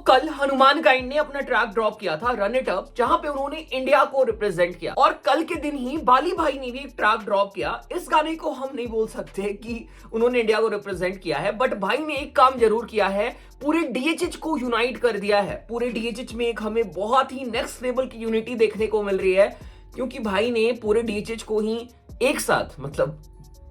कल हनुमान काइंड ने अपना ट्रैक ड्रॉप किया था रन इट अप, जहां पे उन्होंने इंडिया को रिप्रेजेंट किया। और कल के दिन ही बाली भाई ने भी एक ट्रैक ड्रॉप किया। इस गाने को हम नहीं बोल सकते कि उन्होंने इंडिया को रिप्रेजेंट किया है, बट भाई ने एक काम जरूर किया है, पूरे डीएचएच को यूनाइट कर दिया है। पूरे डीएचएच में एक हमें बहुत ही नेक्स्ट लेवल की यूनिटी देखने को मिल रही है, क्योंकि भाई ने पूरे डीएचएच को ही एक साथ मतलब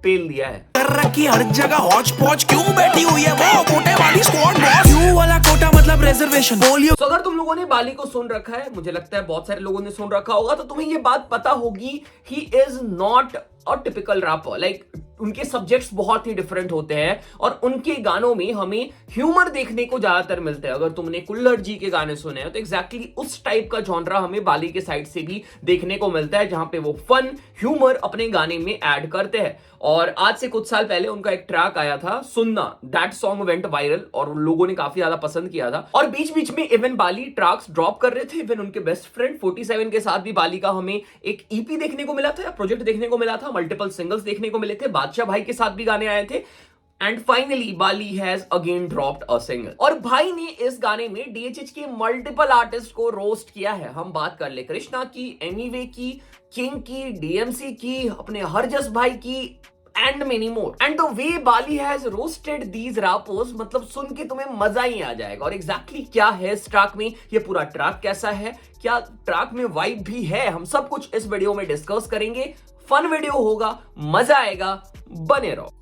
पेल दिया है। रखी हर जगह हौच पौच क्यों बैठी हुई है वो कोटे वाली स्क्वाड बॉस, क्यों वाला कोटा मतलब रिजर्वेशन बोलियो। तो अगर तुम लोगों ने बाली को सुन रखा है, मुझे लगता है बहुत सारे लोगों ने सुन रखा होगा, तो तुम्हें ये बात पता होगी, he is not a typical rapper. Like उनके सब्जेक्ट्स बहुत ही डिफरेंट होते हैं और उनके गानों में हमें ह्यूमर देखने को ज्यादातर मिलता है। अगर तुमने कुल्लड़ जी के गाने सुने हैं तो एग्जैक्टली उस टाइप का जॉनरा हमें बाली के साइड से भी देखने को मिलता है, जहां पे वो फन ह्यूमर अपने गाने में ऐड करते हैं। और आज से कुछ साल पहले उनका एक ट्रैक आया था सुनना, दैट सॉन्ग वेंट वायरल और लोगों ने काफी ज्यादा पसंद किया था। और बीच बीच में इवन बाली ट्रैक्स ड्रॉप कर रहे थे। इवन उनके बेस्ट फ्रेंड 47 के साथ भी बाली का हमें एक ईपी देखने को मिला था या प्रोजेक्ट देखने को मिला था, मल्टीपल सिंगल्स देखने को मिले थे, बादशाह भाई के साथ भी गाने आए थे। And finally Bali has again dropped a single. और भाई ने इस गाने में डीएचएच के मल्टीपल आर्टिस्ट को रोस्ट किया है। हम बात कर ले कृष्णा की, एनीवे की, किंग की, डीएमसी की, अपने हरजस भाई की and many more. And the way Bali has roasted these rappers, मतलब सुन के तुम्हें मजा ही आ जाएगा। और exactly क्या है इस ट्रैक में, ये पूरा ट्रैक कैसा है, क्या ट्रैक में वाइब भी है, हम सब कुछ इस वीडियो में डिस्कस करेंगे। फन वीडियो होगा, मजा आएगा, बने रहो।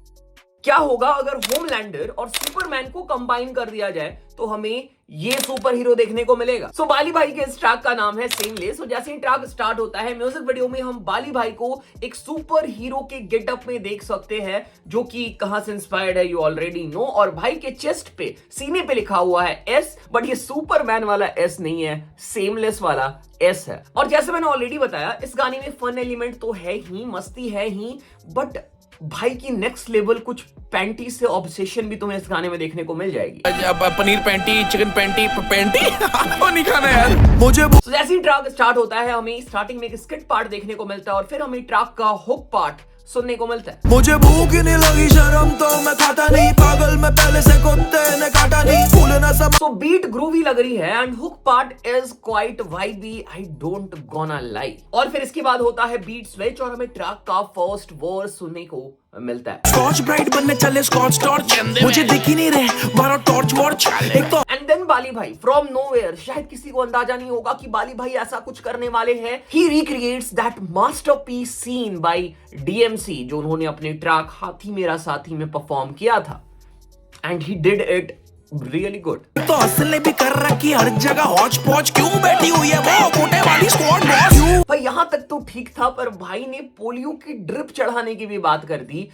क्या होगा अगर होमलैंडर और सुपरमैन को कंबाइन कर दिया जाए तो हमें ये सुपर हीरो देखने को मिलेगा। सो बाली भाई के इस ट्रैक का नाम है सेमलेस। सो जैसे ही ट्रैक स्टार्ट होता है, म्यूजिक वीडियो में हम बाली भाई को एक सुपर हीरो के गेटअप में देख सकते हैं, जो कि कहां से इंस्पायर्ड है यू ऑलरेडी नो। और भाई के चेस्ट पे, सीने पे लिखा हुआ है एस, बट ये सुपरमैन वाला एस नहीं है, सेमलेस वाला एस है। और जैसे मैंने ऑलरेडी बताया, इस गाने में फन एलिमेंट तो है ही, मस्ती है ही, बट भाई की नेक्स्ट लेवल कुछ पैंटी से ऑब्सेशन भी तुम्हें इस गाने में देखने को मिल जाएगी। Paneer panty, chicken panty, panty वो नहीं खाना यार मुझे। तो जैसे ही ट्रैक स्टार्ट होता है, हमें स्टार्टिंग में एक स्किट पार्ट देखने को मिलता है और फिर हमें ट्रैक का हुक पार्ट सुनने को मिलता है। मुझे भूख ही नहीं लगी, शर्म तो मैं खाता नहीं, पागल मैं पहले से कुत्ते ने काटा नहीं, फूल ना सब। So बीट ग्रूवी लग रही है and hook part is quite vibey, I don't gonna lie. और फिर इसके बाद होता है बीट स्विच और हमें ट्रैक का फर्स्ट वर्स सुनने को मिलता है। स्कॉच ब्राइट बनने चले स्कॉच टॉर्च, मुझे दिख ही नहीं रहे मारो टॉर्च वॉर्च एक तो। एंड देन बाली भाई फ्रॉम नोवेयर, शायद किसी को अंदाजा नहीं होगा कि बाली भाई ऐसा कुछ करने वाले हैं। He recreates that masterpiece scene by DMC, जो उन्होंने अपने ट्रैक हाथी मेरा साथी में परफॉर्म किया था। And he did it really good. तो असली भी कर रखी हर जगह हौच पौच क्यों बैठी हुई है वो कोटे वाली स्क्वाड बॉस। भाई यहां तक तो ठीक था, पर भाई ने पोलियो की ड्रिप चढ़ाने की भी बात कर दी,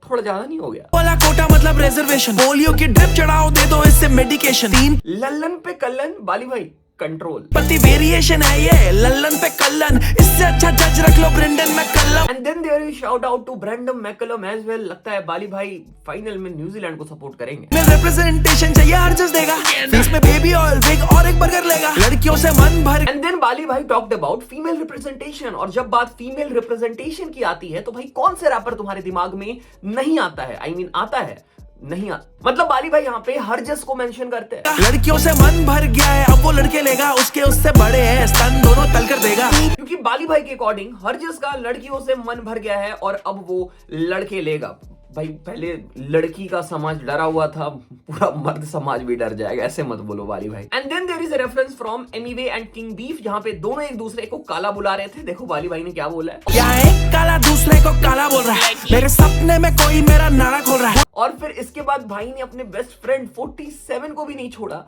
थोड़ा ज्यादा नहीं हो गया? वाला कोटा मतलब रिजर्वेशन, पोलियो की ड्रिप चढ़ाओ, दे दो इससे मेडिकेशन। तीन लल्लन पे कल्लन, बाली भाई कंट्रोल। पति वेरिएशन है ये, लल्लन पे कल्लन, इससे अच्छा जज रख लो Brendon McCullum. And then there is shout out to Brendon McCullum as well. लगता है बाली भाई फाइनल में न्यूजीलैंड को सपोर्ट करेंगे। मैं रिप्रेजेंटेशन चाहिए, हर चीज देगा, फेस में बेबी ऑयल विग और एक बर्गर लेगा, लड़कियों से मन भर। एंड देन बाली भाई टॉक्ड अबाउट फीमेल रिप्रेजेंटेशन। और जब बात फीमेल रिप्रेजेंटेशन की आती है तो भाई कौन से रैपर तुम्हारे दिमाग में नहीं आता है? आई मीन आता है, नहीं मतलब बाली भाई यहाँ पे हरजस को मेंशन करते हैं। लड़कियों से मन भर गया है, अब वो लड़के लेगा, उसके उससे बड़े हैं, स्तन दोनों तल कर देगा। क्योंकि बाली भाई के अकॉर्डिंग हरजस का लड़कियों से मन भर गया है और अब वो लड़के लेगा। भाई पहले लड़की का समाज डरा हुआ था, पूरा मर्द समाज भी डर जाएगा, ऐसे मत बोलो बाली भाई। And then there is a reference from Emiway and King beef, जहां पे दोनों एक दूसरे को काला बुला रहे थे। देखो बाली भाई ने क्या बोला है, क्या है काला दूसरे को काला बोल रहा है, मेरे सपने में कोई मेरा नाड़ा खोल रहा है। और फिर इसके बाद भाई ने अपने बेस्ट फ्रेंड 47 को भी नहीं छोड़ा,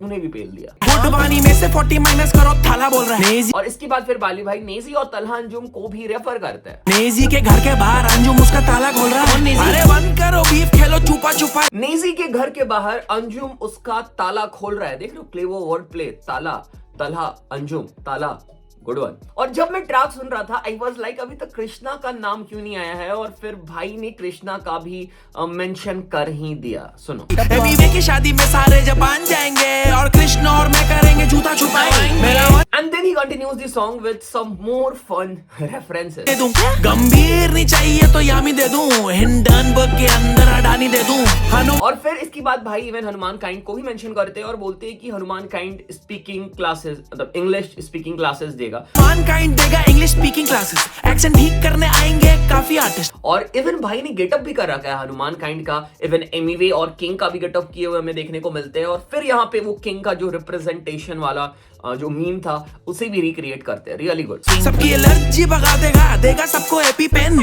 उन्हें भी पेल दिया। गुडवानी में से 40 माइनस करो, थाला बोल रहा है। और इसके बाद फिर बाली भाई नेजी और तलहा अंजुम को भी रेफर करते हैं। नेजी के घर के बाहर अंजुम उसका ताला खोल रहा है। अरे बंद करो बीफ, खेलो छुपा छुपा। नेजी के घर के बाहर अंजुम उसका ताला खोल रहा है। देख लो क्लेवर वर्ड प्ले, ताला, तलहा, अंजुम, ताला, गुड वन। और जब मैं ट्रैक सुन रहा था आई वाज लाइक अभी तक कृष्णा का नाम क्यों नहीं आया है? और फिर भाई ने कृष्णा का भी मेंशन कर ही दिया। सुनो, एमीवे की शादी में सारे जापान जाएंगे और कृष्णा और मैं करेंगे जूता छुपाएंगे। And then he continues the song with some more fun references. दे दूं गंभीर नहीं चाहिए तो यामी दे दूं हिंडनबर्ग के अंदर अडानी दे दूं और फिर इसके बाद भाई इवन हनुमान काइंड को भी मेंशन करते हैं और बोलते हैं कि हनुमान काइंड स्पीकिंग क्लासेस मतलब इंग्लिश स्पीकिंग क्लासेस देगा। हनुमान काइंड देगा इंग्लिश स्पीकिंग क्लासेस एक्सेंट ठीक करने आएंगे काफी आर्टिस्ट। और इवन भाई ने गेटअप भी कर रखा है हनुमान काइंड का, इवन एमीवे और किंग का भी गेटअप किए हुए हमें देखने को मिलते हैं। और फिर यहाँ पे वो किंग का जो रिप्रेजेंटेशन वाला जो मीम था उसे भी रिक्रिएट करते हैं। Really good. सबकी एलर्जी भगा देगा सबको एपी पेन।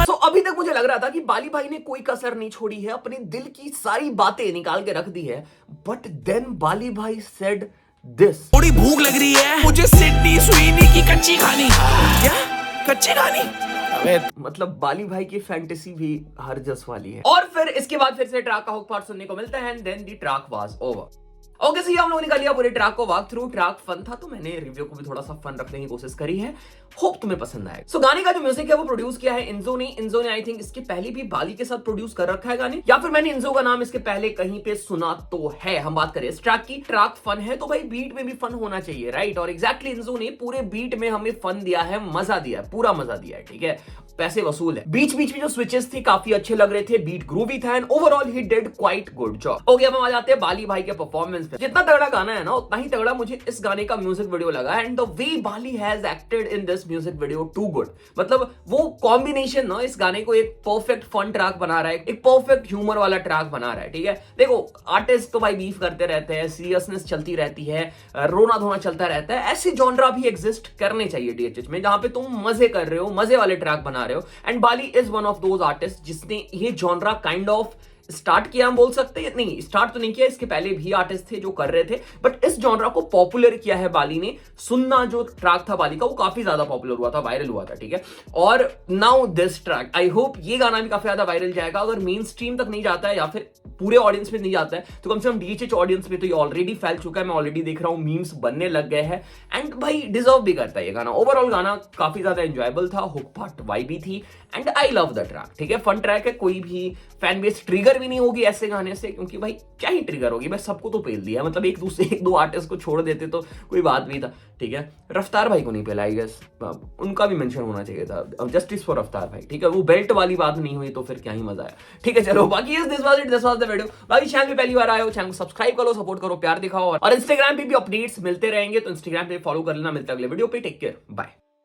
So, अभी तक मुझे लग रहा था कि बाली भाई ने कोई कसर नहीं छोड़ी है, अपने दिल की सारी बातें निकाल के रख दी है। बट देन बाली भाई सेड दिस। थोड़ी भूख लग रही है मुझे सिडनी स्वीनी की कच्ची खानी। क्या कच्ची खानी? मतलब बाली भाई की फैंटेसी भी हर जस वाली है। और फिर इसके बाद फिर से ट्रैक का हुक पार्ट सुनने को मिलता है and then the track was over. Okay सही हम लोगों ने कर लिया पूरे ट्रैक को वॉक थ्रू। ट्रैक फन था तो मैंने रिव्यू को भी थोड़ा सा फन रखने की कोशिश करी है। होप तुम्हें पसंद आए। सो गाने का जो म्यूजिक है वो प्रोड्यूस किया है इंजो ने आई थिंक इसके पहले भी बाली के साथ प्रोड्यूस कर रखा है गाने, या फिर मैंने इंजो का नाम इसके पहले कहीं पे सुना तो है। हम बात करें इस ट्रैक की, ट्रैक फन है तो भाई बीट में भी फन होना चाहिए, राइट? और एग्जैक्टली इंजो ने पूरे बीट में हमें फन दिया है, मजा दिया है, पूरा मजा दिया है, ठीक है? पैसे वसूल है। बीच बीच में जो स्विचेस थे काफी अच्छे लग रहे थे, बीट ग्रूवी था and overall he did quite good job. Okay अब हम आ जाते हैं बाली भाई के परफॉर्मेंस पे। जितना तगड़ा गाना है ना उतना ही तगड़ा मुझे इस गाने का म्यूजिक वीडियो लगा and the way Bali has acted in this music video too good. मतलब वो कॉम्बिनेशन ना इस गाने को एक परफेक्ट फन ट्रैक बना रहा है, एक परफेक्ट ह्यूमर वाला ट्रैक बना रहा है, ठीक है? देखो आर्टिस्ट तो भाई बीफ करते रहते हैं, सीरियसनेस चलती रहती है, रोना धोना चलता रहता है। ऐसे जॉनरा भी एग्जिस्ट करने चाहिए डीएचएच में जहां पे तुम मजे कर रहे हो, मजे वाले ट्रैक बना रहे हो। And Bali is one of those artist जिसने ये जॉनरा काइंड ऑफ स्टार्ट किया, हम बोल सकते हैं। नहीं स्टार्ट तो नहीं किया, इसके पहले भी आर्टिस्ट थे जो कर रहे थे, बट इस जॉनरा को पॉपुलर किया है बाली ने। सुनना जो ट्रैक था बाली का वो काफी ज्यादा पॉपुलर हुआ था, वायरल हुआ था, ठीक है? और now this track, I hope ये गाना भी काफी ज्यादा वायरल जाएगा। अगर मेन स्ट्रीम तक नहीं जाता है या फिर पूरे ऑडियंस में नहीं जाता है तो कम से कम डीएचएच ऑडियंस में तो ये ऑलरेडी फैल चुका है। मैं ऑलरेडी देख रहा हूँ मीम्स बनने लग गए हैं एंड भाई डिजर्व भी करता है ये गाना। ओवरऑल गाना काफी ज्यादा एंजॉयबल था, हुक पार्ट वाइबी थी and I love the track, ठीक है? फन ट्रैक है, कोई भी फैन बेस ट्रिगर भी नहीं होगी ऐसे गाने से, क्योंकि भाई क्या ही ट्रिगर होगी, बस सबको तो पेल दिया। मतलब एक दो आर्टिस्ट को छोड़ देते तो कोई बात नहीं था, ठीक है? रफ्तार भाई को नहीं पेला, आई गेस उनका भी मेंशन होना चाहिए था। जस्टिस फॉर रफ्तार भाई, ठीक है? वो बेल्ट वाली बात नहीं हुई तो फिर क्या ही मजा आया, ठीक है? चलो बाकी दिस वाज द वीडियो। बाकी चैनल पे पहली बार आए हो, चैनल को सब्सक्राइब करो, सपोर्ट करो, प्यार दिखाओ और इंस्टाग्राम पे भी अपडेट्स मिलते रहेंगे तो इंस्टाग्राम पे फॉलो कर लेना। मिलता है अगले वीडियो पे, टेक केयर, बाय।